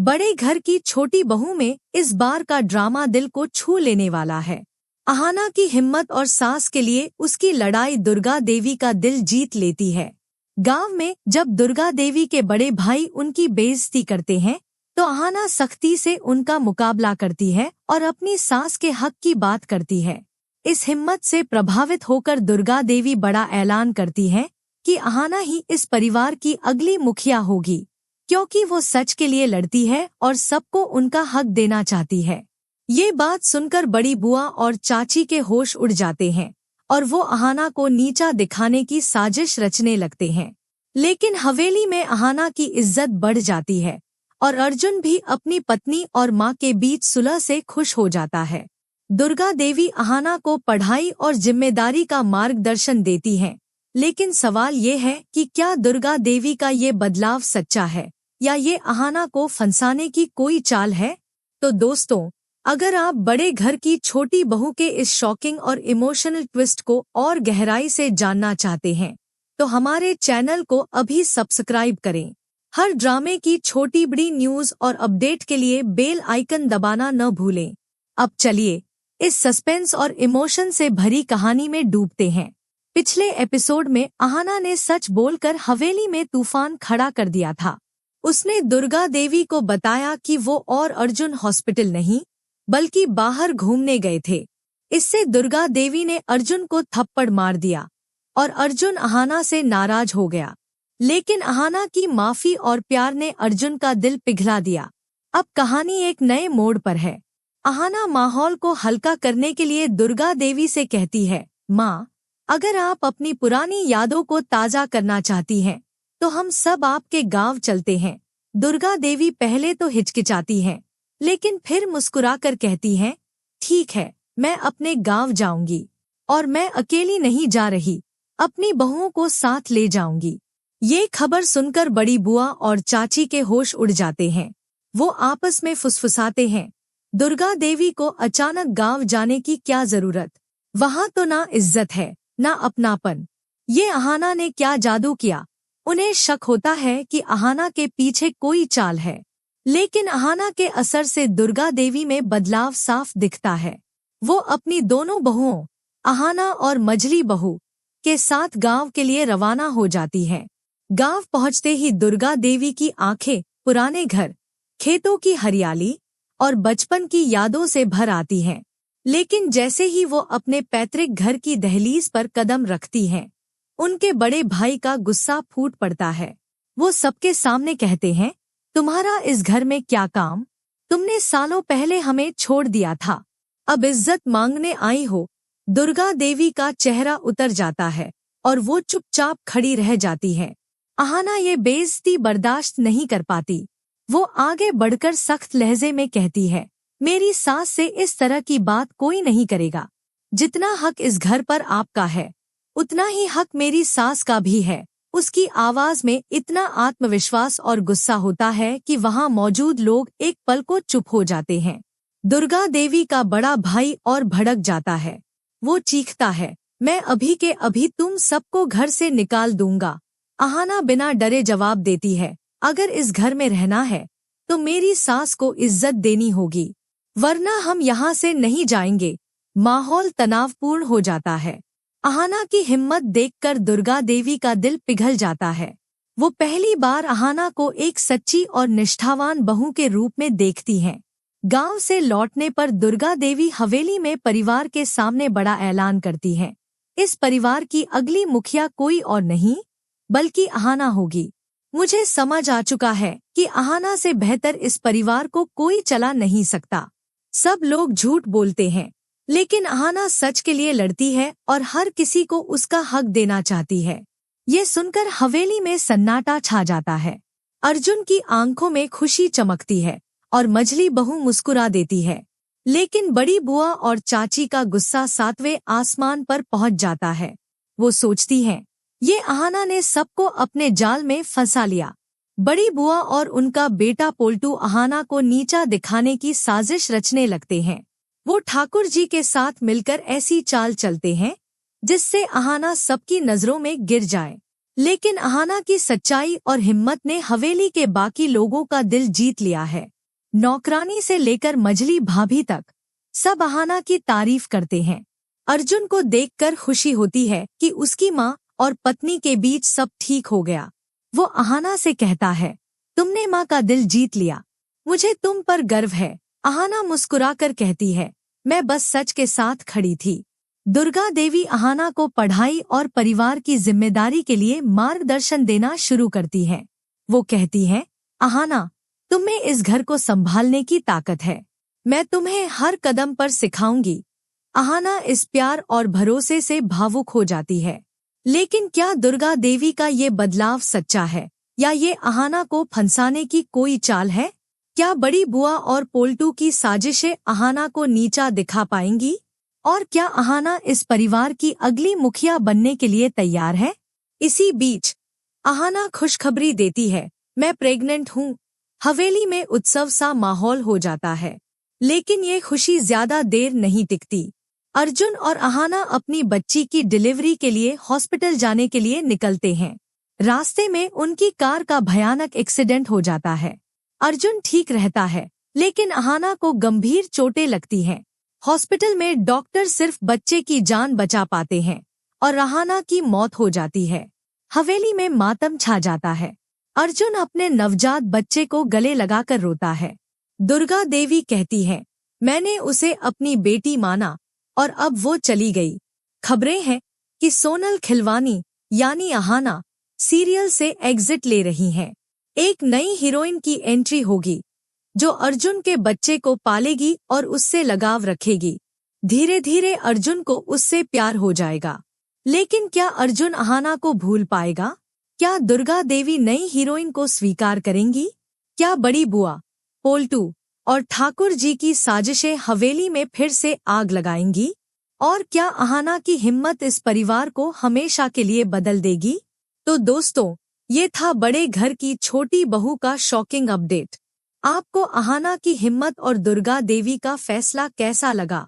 बड़े घर की छोटी बहू में इस बार का ड्रामा दिल को छू लेने वाला है। अहाना की हिम्मत और सास के लिए उसकी लड़ाई दुर्गा देवी का दिल जीत लेती है। गांव में जब दुर्गा देवी के बड़े भाई उनकी बेइज्जती करते हैं तो अहाना सख्ती से उनका मुकाबला करती है और अपनी सास के हक की बात करती है। इस हिम्मत से प्रभावित होकर दुर्गा देवी बड़ा ऐलान करती है कि अहाना ही इस परिवार की अगली मुखिया होगी, क्योंकि वो सच के लिए लड़ती है और सबको उनका हक देना चाहती है। ये बात सुनकर बड़ी बुआ और चाची के होश उड़ जाते हैं और वो अहाना को नीचा दिखाने की साजिश रचने लगते हैं। लेकिन हवेली में अहाना की इज्जत बढ़ जाती है और अर्जुन भी अपनी पत्नी और माँ के बीच सुलह से खुश हो जाता है। दुर्गा देवी अहाना को पढ़ाई और जिम्मेदारी का मार्गदर्शन देती हैं, लेकिन सवाल ये है कि क्या दुर्गा देवी का ये बदलाव सच्चा है या ये अहाना को फंसाने की कोई चाल है? तो दोस्तों, अगर आप बड़े घर की छोटी बहू के इस शॉकिंग और इमोशनल ट्विस्ट को और गहराई से जानना चाहते हैं तो हमारे चैनल को अभी सब्सक्राइब करें। हर ड्रामे की छोटी बड़ी न्यूज़ और अपडेट के लिए बेल आइकन दबाना न भूलें। अब चलिए इस सस्पेंस और इमोशन से भरी कहानी में डूबते हैं। पिछले एपिसोड में अहाना ने सच बोलकर हवेली में तूफान खड़ा कर दिया था। उसने दुर्गा देवी को बताया कि वो और अर्जुन हॉस्पिटल नहीं बल्कि बाहर घूमने गए थे। इससे दुर्गा देवी ने अर्जुन को थप्पड़ मार दिया और अर्जुन अहाना से नाराज हो गया। लेकिन अहाना की माफी और प्यार ने अर्जुन का दिल पिघला दिया। अब कहानी एक नए मोड़ पर है। अहाना माहौल को हल्का करने के लिए दुर्गा देवी से कहती है, माँ, अगर आप अपनी पुरानी यादों को ताज़ा करना चाहती हैं तो हम सब आपके गांव चलते हैं। दुर्गा देवी पहले तो हिचकिचाती हैं, लेकिन फिर मुस्कुराकर कहती हैं, ठीक है, मैं अपने गांव जाऊंगी और मैं अकेली नहीं जा रही, अपनी बहुओं को साथ ले जाऊंगी। ये खबर सुनकर बड़ी बुआ और चाची के होश उड़ जाते हैं। वो आपस में फुसफुसाते हैं, दुर्गा देवी को अचानक गांव जाने की क्या जरूरत? वहां तो ना इज्जत है ना अपनापन। ये अहाना ने क्या जादू किया? उन्हें शक होता है कि अहाना के पीछे कोई चाल है। लेकिन अहाना के असर से दुर्गा देवी में बदलाव साफ दिखता है। वो अपनी दोनों बहुओं, अहाना और मझली बहू, के साथ गांव के लिए रवाना हो जाती है। गांव पहुंचते ही दुर्गा देवी की आंखें पुराने घर, खेतों की हरियाली और बचपन की यादों से भर आती हैं। लेकिन जैसे ही वो अपने पैतृक घर की दहलीज पर कदम रखती हैं, उनके बड़े भाई का गुस्सा फूट पड़ता है। वो सबके सामने कहते हैं, तुम्हारा इस घर में क्या काम? तुमने सालों पहले हमें छोड़ दिया था, अब इज्जत मांगने आई हो। दुर्गा देवी का चेहरा उतर जाता है और वो चुपचाप खड़ी रह जाती है। अहाना ये बेइज्जती बर्दाश्त नहीं कर पाती। वो आगे बढ़कर सख्त लहजे में कहती है, मेरी सास से इस तरह की बात कोई नहीं करेगा। जितना हक इस घर पर आपका है, उतना ही हक मेरी सास का भी है। उसकी आवाज में इतना आत्मविश्वास और गुस्सा होता है कि वहां मौजूद लोग एक पल को चुप हो जाते हैं। दुर्गा देवी का बड़ा भाई और भड़क जाता है। वो चीखता है, मैं अभी के अभी तुम सबको घर से निकाल दूंगा। अहाना बिना डरे जवाब देती है, अगर इस घर में रहना है तो मेरी सास को इज्जत देनी होगी, वरना हम यहाँ से नहीं जाएंगे। माहौल तनावपूर्ण हो जाता है। अहाना की हिम्मत देखकर दुर्गा देवी का दिल पिघल जाता है। वो पहली बार अहाना को एक सच्ची और निष्ठावान बहू के रूप में देखती हैं। गांव से लौटने पर दुर्गा देवी हवेली में परिवार के सामने बड़ा ऐलान करती हैं। इस परिवार की अगली मुखिया कोई और नहीं बल्कि अहाना होगी। मुझे समझ आ चुका है कि अहाना से बेहतर इस परिवार को कोई चला नहीं सकता। सब लोग झूठ बोलते हैं, लेकिन अहाना सच के लिए लड़ती है और हर किसी को उसका हक देना चाहती है। ये सुनकर हवेली में सन्नाटा छा जाता है। अर्जुन की आंखों में खुशी चमकती है और मझली बहू मुस्कुरा देती है। लेकिन बड़ी बुआ और चाची का गुस्सा 7वें आसमान पर पहुंच जाता है। वो सोचती हैं, ये अहाना ने सबको अपने जाल में फंसा लिया। बड़ी बुआ और उनका बेटा पोल्टू अहाना को नीचा दिखाने की साजिश रचने लगते हैं। वो ठाकुर जी के साथ मिलकर ऐसी चाल चलते हैं जिससे अहाना सबकी नजरों में गिर जाए। लेकिन अहाना की सच्चाई और हिम्मत ने हवेली के बाकी लोगों का दिल जीत लिया है। नौकरानी से लेकर मझली भाभी तक सब अहाना की तारीफ करते हैं। अर्जुन को देखकर खुशी होती है कि उसकी माँ और पत्नी के बीच सब ठीक हो गया। वो अहाना से कहता है, तुमने माँ का दिल जीत लिया, मुझे तुम पर गर्व है। अहाना मुस्कुराकर कहती है, मैं बस सच के साथ खड़ी थी। दुर्गा देवी अहाना को पढ़ाई और परिवार की जिम्मेदारी के लिए मार्गदर्शन देना शुरू करती है। वो कहती है, अहाना, तुम्हें इस घर को संभालने की ताकत है, मैं तुम्हें हर कदम पर सिखाऊंगी। अहाना इस प्यार और भरोसे से भावुक हो जाती है। लेकिन क्या दुर्गा देवी का ये बदलाव सच्चा है या ये अहाना को फंसाने की कोई चाल है? क्या बड़ी बुआ और पोल्टू की साजिशें अहाना को नीचा दिखा पाएंगी? और क्या अहाना इस परिवार की अगली मुखिया बनने के लिए तैयार है? इसी बीच अहाना खुशखबरी देती है, मैं प्रेग्नेंट हूँ। हवेली में उत्सव सा माहौल हो जाता है। लेकिन ये खुशी ज्यादा देर नहीं टिकती। अर्जुन और अहाना अपनी बच्ची की डिलीवरी के लिए हॉस्पिटल जाने के लिए निकलते हैं। रास्ते में उनकी कार का भयानक एक्सीडेंट हो जाता है। अर्जुन ठीक रहता है, लेकिन अहाना को गंभीर चोटें लगती हैं। हॉस्पिटल में डॉक्टर सिर्फ बच्चे की जान बचा पाते हैं और अहाना की मौत हो जाती है। हवेली में मातम छा जाता है। अर्जुन अपने नवजात बच्चे को गले लगाकर रोता है। दुर्गा देवी कहती है, मैंने उसे अपनी बेटी माना और अब वो चली गई। खबरें हैं कि सोनल खिलवानी यानी अहाना सीरियल से एग्जिट ले रही हैं। एक नई हीरोइन की एंट्री होगी जो अर्जुन के बच्चे को पालेगी और उससे लगाव रखेगी। धीरे धीरे अर्जुन को उससे प्यार हो जाएगा। लेकिन क्या अर्जुन अहाना को भूल पाएगा? क्या दुर्गा देवी नई हीरोइन को स्वीकार करेंगी? क्या बड़ी बुआ, पोल्टू और ठाकुर जी की साजिशें हवेली में फिर से आग लगाएंगी? और क्या अहाना की हिम्मत इस परिवार को हमेशा के लिए बदल देगी? तो दोस्तों, ये था बड़े घर की छोटी बहू का शॉकिंग अपडेट। आपको अहाना की हिम्मत और दुर्गा देवी का फैसला कैसा लगा?